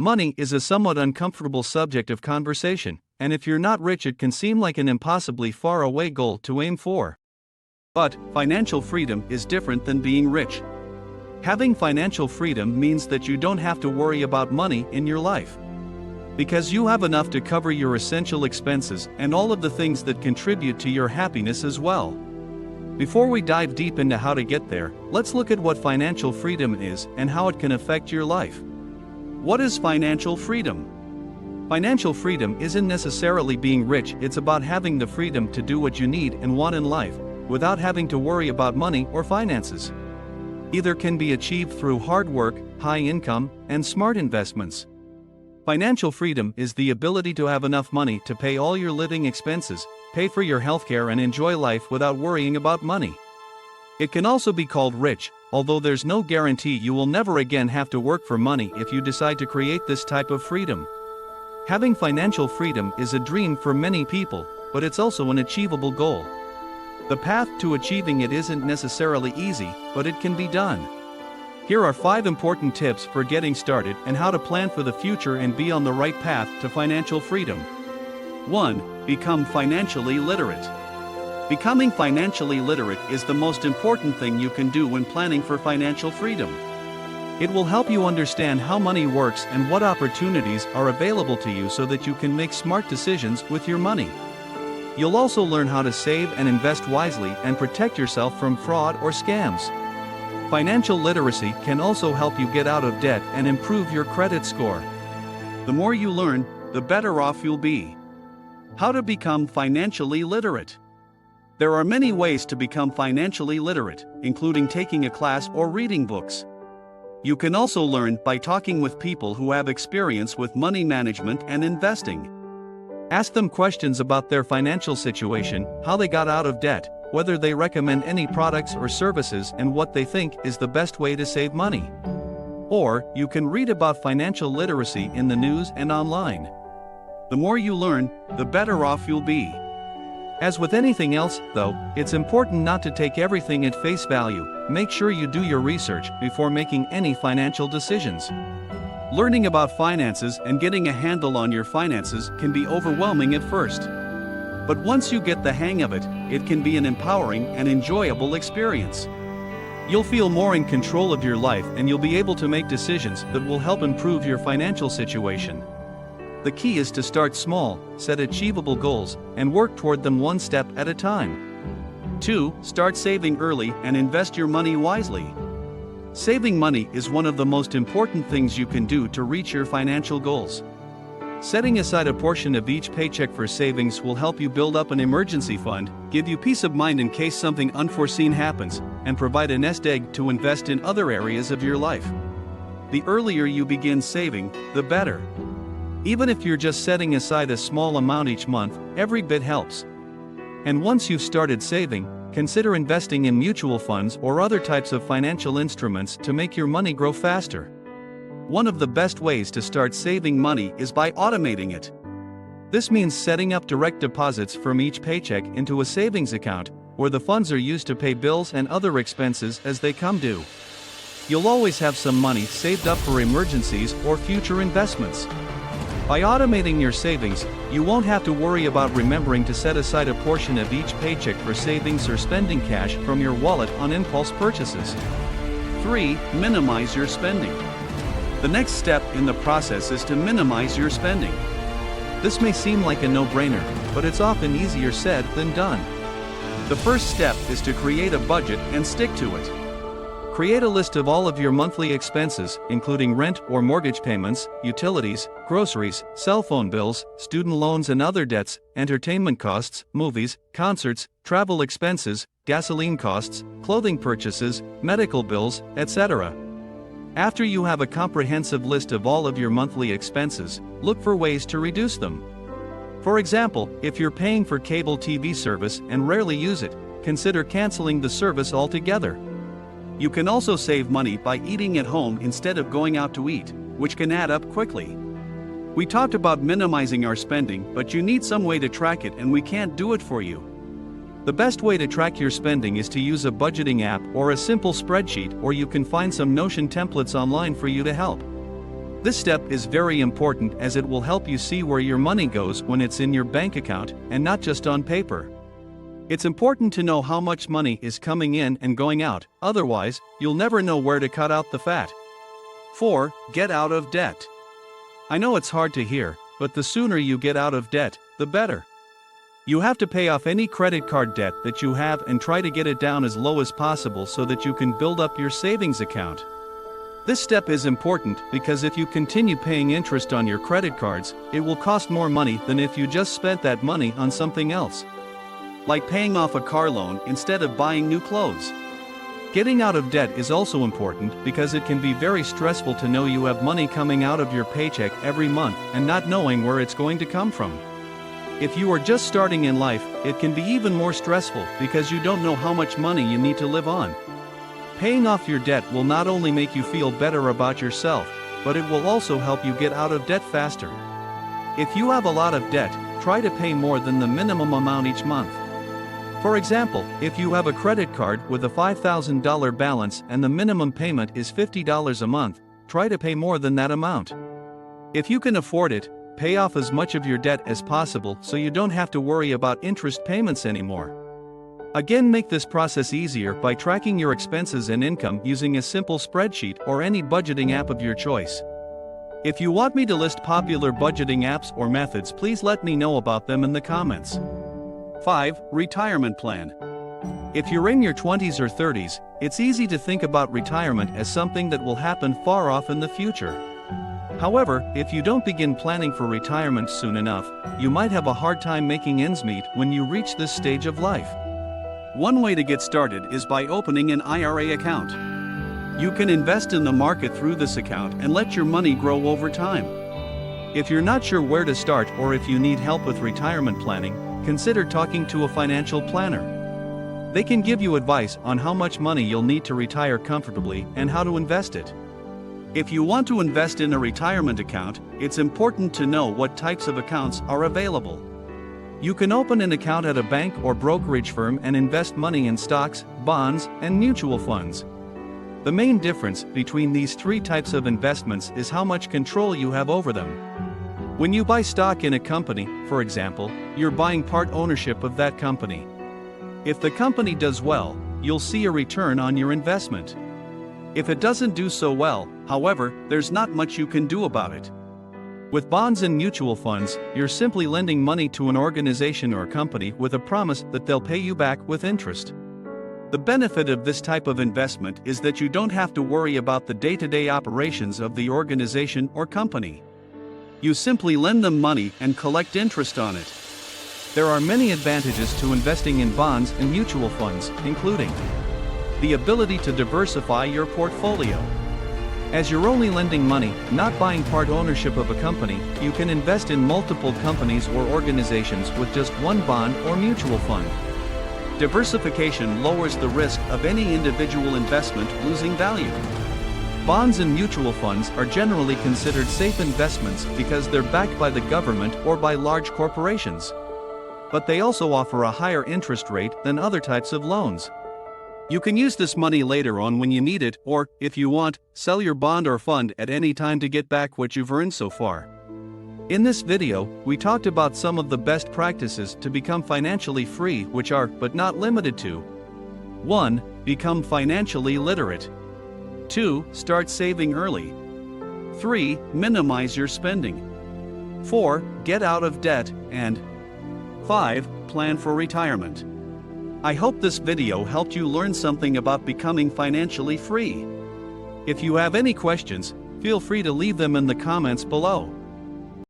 Money is a somewhat uncomfortable subject of conversation, and if you're not rich, it can seem like an impossibly far away goal to aim for. But financial freedom is different than being rich. Having financial freedom means that you don't have to worry about money in your life, because you have enough to cover your essential expenses and all of the things that contribute to your happiness as well. Before we dive deep into how to get there, let's look at what financial freedom is and how it can affect your life. What is financial freedom? Financial freedom isn't necessarily being rich, it's about having the freedom to do what you need and want in life, without having to worry about money or finances. Either can be achieved through hard work, high income, and smart investments. Financial freedom is the ability to have enough money to pay all your living expenses, pay for your healthcare, and enjoy life without worrying about money. It can also be called rich, although there's no guarantee you will never again have to work for money if you decide to create this type of freedom. Having financial freedom is a dream for many people, but it's also an achievable goal. The path to achieving it isn't necessarily easy, but it can be done. Here are 5 important tips for getting started and how to plan for the future and be on the right path to financial freedom. 1. Become financially literate. Becoming financially literate is the most important thing you can do when planning for financial freedom. It will help you understand how money works and what opportunities are available to you so that you can make smart decisions with your money. You'll also learn how to save and invest wisely and protect yourself from fraud or scams. Financial literacy can also help you get out of debt and improve your credit score. The more you learn, the better off you'll be. How to become financially literate. There are many ways to become financially literate, including taking a class or reading books. You can also learn by talking with people who have experience with money management and investing. Ask them questions about their financial situation, how they got out of debt, whether they recommend any products or services, and what they think is the best way to save money. Or, you can read about financial literacy in the news and online. The more you learn, the better off you'll be. As with anything else, though, it's important not to take everything at face value. Make sure you do your research before making any financial decisions. Learning about finances and getting a handle on your finances can be overwhelming at first. But once you get the hang of it, it can be an empowering and enjoyable experience. You'll feel more in control of your life and you'll be able to make decisions that will help improve your financial situation. The key is to start small, set achievable goals, and work toward them one step at a time. 2. Start saving early and invest your money wisely. Saving money is one of the most important things you can do to reach your financial goals. Setting aside a portion of each paycheck for savings will help you build up an emergency fund, give you peace of mind in case something unforeseen happens, and provide a nest egg to invest in other areas of your life. The earlier you begin saving, the better. Even if you're just setting aside a small amount each month, every bit helps. And once you've started saving, consider investing in mutual funds or other types of financial instruments to make your money grow faster. One of the best ways to start saving money is by automating it. This means setting up direct deposits from each paycheck into a savings account, where the funds are used to pay bills and other expenses as they come due. You'll always have some money saved up for emergencies or future investments. By automating your savings, you won't have to worry about remembering to set aside a portion of each paycheck for savings or spending cash from your wallet on impulse purchases. 3. Minimize your spending. The next step in the process is to minimize your spending. This may seem like a no-brainer, but it's often easier said than done. The first step is to create a budget and stick to it. Create a list of all of your monthly expenses, including rent or mortgage payments, utilities, groceries, cell phone bills, student loans and other debts, entertainment costs, movies, concerts, travel expenses, gasoline costs, clothing purchases, medical bills, etc. After you have a comprehensive list of all of your monthly expenses, look for ways to reduce them. For example, if you're paying for cable TV service and rarely use it, consider canceling the service altogether. You can also save money by eating at home instead of going out to eat, which can add up quickly. We talked about minimizing our spending, but you need some way to track it, and we can't do it for you. The best way to track your spending is to use a budgeting app or a simple spreadsheet, or you can find some Notion templates online for you to help. This step is very important as it will help you see where your money goes when it's in your bank account and not just on paper. It's important to know how much money is coming in and going out, otherwise, you'll never know where to cut out the fat. 4. Get out of debt. I know it's hard to hear, but the sooner you get out of debt, the better. You have to pay off any credit card debt that you have and try to get it down as low as possible so that you can build up your savings account. This step is important because if you continue paying interest on your credit cards, it will cost more money than if you just spent that money on something else. Like paying off a car loan instead of buying new clothes. Getting out of debt is also important because it can be very stressful to know you have money coming out of your paycheck every month and not knowing where it's going to come from. If you are just starting in life, it can be even more stressful because you don't know how much money you need to live on. Paying off your debt will not only make you feel better about yourself, but it will also help you get out of debt faster. If you have a lot of debt, try to pay more than the minimum amount each month. For example, if you have a credit card with a $5,000 balance and the minimum payment is $50 a month, try to pay more than that amount. If you can afford it, pay off as much of your debt as possible so you don't have to worry about interest payments anymore. Again, make this process easier by tracking your expenses and income using a simple spreadsheet or any budgeting app of your choice. If you want me to list popular budgeting apps or methods, please let me know about them in the comments. 5. Retirement plan. If you're in your 20s or 30s, it's easy to think about retirement as something that will happen far off in the future. However, if you don't begin planning for retirement soon enough, you might have a hard time making ends meet when you reach this stage of life. One way to get started is by opening an IRA account. You can invest in the market through this account and let your money grow over time. If you're not sure where to start or if you need help with retirement planning, consider talking to a financial planner. They can give you advice on how much money you'll need to retire comfortably and how to invest it. If you want to invest in a retirement account, it's important to know what types of accounts are available. You can open an account at a bank or brokerage firm and invest money in stocks, bonds, and mutual funds. The main difference between these three types of investments is how much control you have over them. When you buy stock in a company, for example, you're buying part ownership of that company. If the company does well, you'll see a return on your investment. If it doesn't do so well, however, there's not much you can do about it. With bonds and mutual funds, you're simply lending money to an organization or company with a promise that they'll pay you back with interest. The benefit of this type of investment is that you don't have to worry about the day-to-day operations of the organization or company. You simply lend them money and collect interest on it. There are many advantages to investing in bonds and mutual funds, including the ability to diversify your portfolio. As you're only lending money, not buying part ownership of a company, you can invest in multiple companies or organizations with just one bond or mutual fund. Diversification lowers the risk of any individual investment losing value. Bonds and mutual funds are generally considered safe investments because they're backed by the government or by large corporations. But they also offer a higher interest rate than other types of loans. You can use this money later on when you need it, or, if you want, sell your bond or fund at any time to get back what you've earned so far. In this video, we talked about some of the best practices to become financially free, which are, but not limited to: 1. Become financially literate. 2. Start saving early. 3. Minimize your spending. 4. Get out of debt. And 5. Plan for retirement. I hope this video helped you learn something about becoming financially free. If you have any questions, feel free to leave them in the comments below.